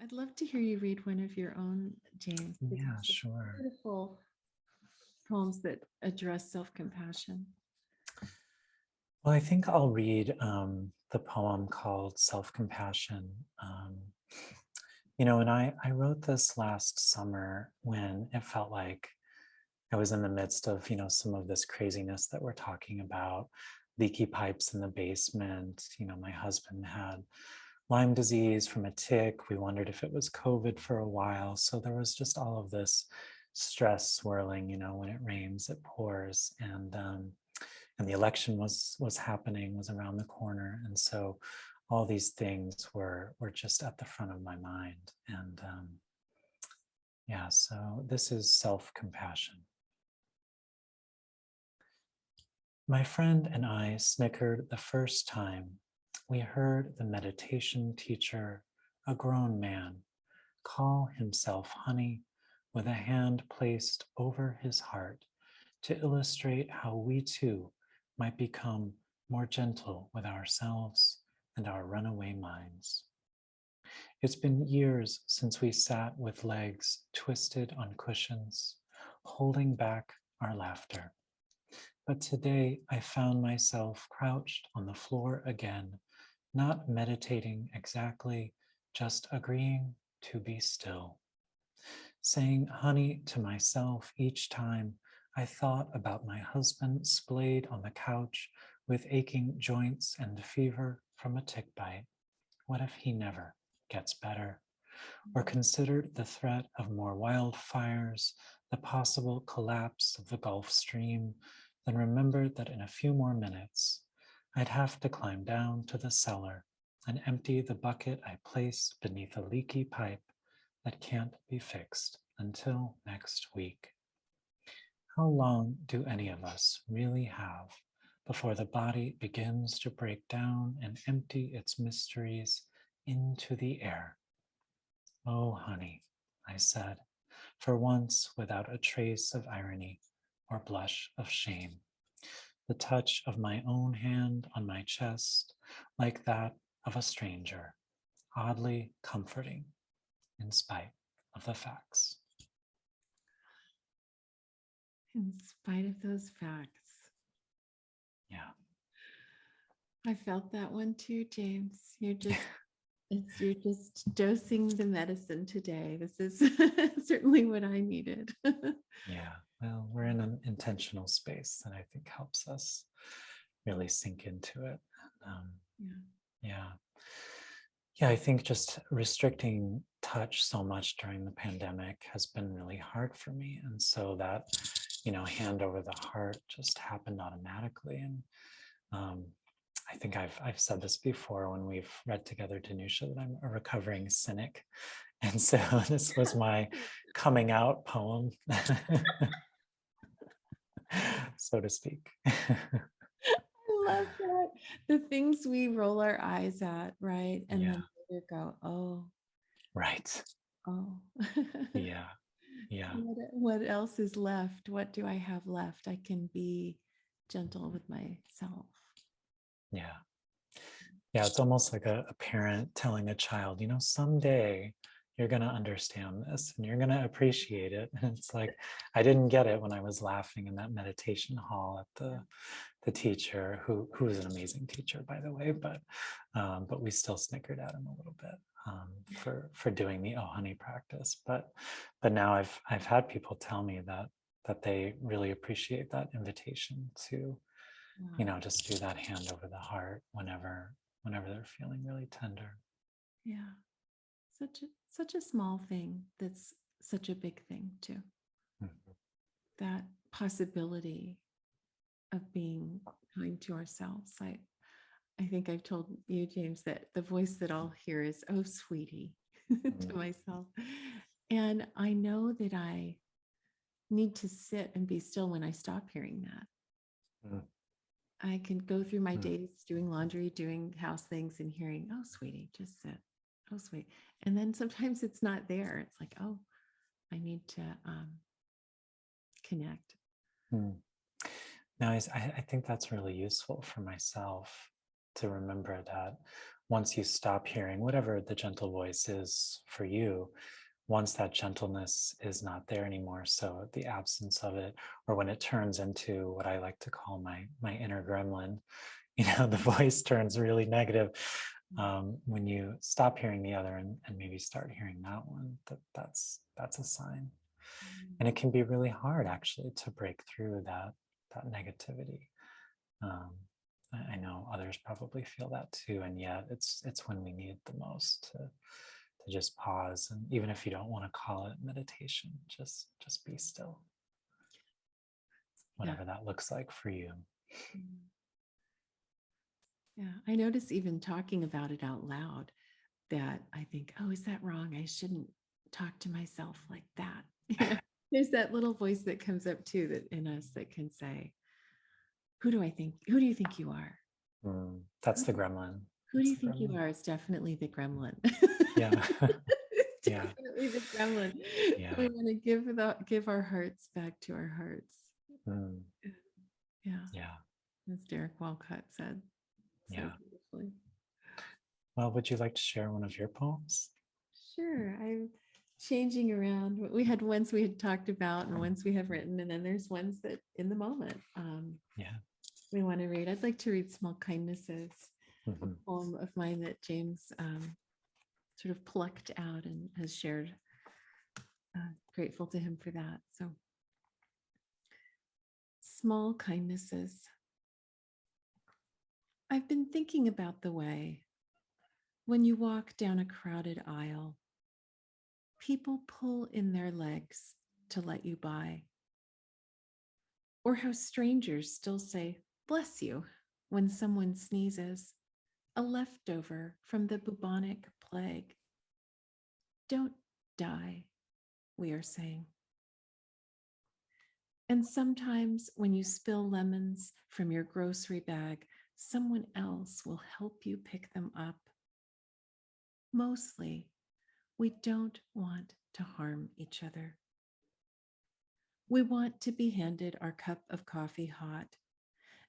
I'd love to hear you read one of your own, James. Because Yeah, it's sure. beautiful poems that address self-compassion. Well, I think I'll read the poem called Self-Compassion. And I wrote this last summer when it felt like I was in the midst of, some of this craziness that we're talking about, leaky pipes in the basement. My husband had Lyme disease from a tick. We wondered if it was COVID for a while. So there was just all of this stress swirling, when it rains, it pours. And the election was happening, was around the corner. And so all these things were just at the front of my mind. And yeah, so this is self-compassion. My friend and I snickered the first time we heard the meditation teacher, a grown man, call himself honey with a hand placed over his heart to illustrate how we too might become more gentle with ourselves and our runaway minds. It's been years since we sat with legs twisted on cushions, holding back our laughter. But today I found myself crouched on the floor again, not meditating exactly, just agreeing to be still. Saying honey to myself each time I thought about my husband splayed on the couch with aching joints and fever from a tick bite. What if he never gets better? Or considered the threat of more wildfires, the possible collapse of the Gulf Stream, then remembered that in a few more minutes, I'd have to climb down to the cellar and empty the bucket I place beneath a leaky pipe that can't be fixed until next week. How long do any of us really have before the body begins to break down and empty its mysteries into the air? Oh, honey, I said, for once without a trace of irony or blush of shame. The touch of my own hand on my chest, like that of a stranger, oddly comforting in spite of the facts. In spite of those facts. Yeah. I felt that one too, James. You're just dosing the medicine today. This is certainly what I needed. Yeah. Well, we're in an intentional space that I think helps us really sink into it. Yeah. Yeah. Yeah, I think just restricting touch so much during the pandemic has been really hard for me. And so that, hand over the heart just happened automatically. And I think I've said this before when we've read together, Danusha, that I'm a recovering cynic. And so this was my coming out poem, so to speak. I love that. The things we roll our eyes at, right? And Yeah, then later go, oh, right. oh. Yeah, yeah, What else is left? What do I have left? I can be gentle with myself. yeah. Yeah, it's almost like a parent telling a child, someday you're going to understand this and you're going to appreciate it. And it's like, I didn't get it when I was laughing in that meditation hall at the teacher, who was an amazing teacher, by the way, but we still snickered at him a little bit for doing the oh honey practice. But now I've had people tell me that they really appreciate that invitation to, Wow. just do that hand over the heart whenever they're feeling really tender. Yeah. Such a small thing that's such a big thing too. Mhm. That possibility of being kind to ourselves. I think I've told you, James, that the voice that I'll hear is, oh, sweetie, to myself. And I know that I need to sit and be still when I stop hearing that. Mm, I can go through my mm, days doing laundry, doing house things, and hearing, oh, sweetie, just sit. Oh, sweet. And then sometimes it's not there. It's like, oh, I need to connect. mm. Now, I think that's really useful for myself. to remember that once you stop hearing whatever the gentle voice is for you, once that gentleness is not there anymore, so the absence of it, or when it turns into what I like to call my inner gremlin, the voice turns really negative. When you stop hearing the other and maybe start hearing that one, that's a sign. And it can be really hard actually to break through that negativity. I know others probably feel that too, and yet it's when we need the most to just pause, and even if you don't want to call it meditation, just be still, whatever that looks like for you. Yeah, I notice even talking about it out loud that I think, oh, is that wrong? I shouldn't talk to myself like that. There's that little voice that comes up too, that in us that can say, who do you think you are? That's the gremlin. Who do you think you are? It's definitely the gremlin. Yeah. Yeah. Definitely the gremlin. Yeah. We want to give our hearts back to our hearts. Yeah. Yeah. As Derek Walcott said. So Yeah. beautifully. Well, would you like to share one of your poems? Sure. I'm changing around. We had ones we had talked about and ones we have written, and then there's ones that in the moment we want to read. I'd like to read Small Kindnesses, a poem of mine that James sort of plucked out and has shared. Grateful to him for that. So, Small Kindnesses. I've been thinking about the way when you walk down a crowded aisle, people pull in their legs to let you by. Or how strangers still say, bless you, when someone sneezes, a leftover from the bubonic plague. Don't die, we are saying. And sometimes when you spill lemons from your grocery bag, someone else will help you pick them up. Mostly, we don't want to harm each other. We want to be handed our cup of coffee hot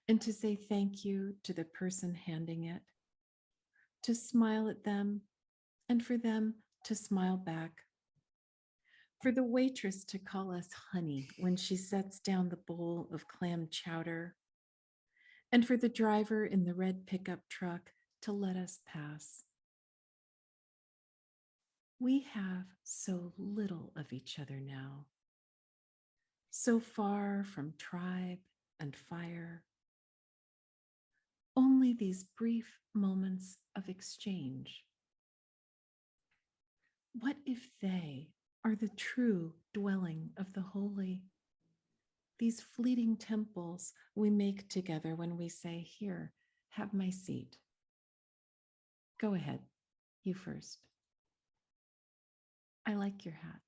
and to say thank you to the person handing it, to smile at them and for them to smile back, for the waitress to call us honey when she sets down the bowl of clam chowder, and for the driver in the red pickup truck to let us pass. We have so little of each other now, so far from tribe and fire. Only these brief moments of exchange. What if they are the true dwelling of the holy? These fleeting temples we make together when we say, here, have my seat. Go ahead, you first. I like your hat.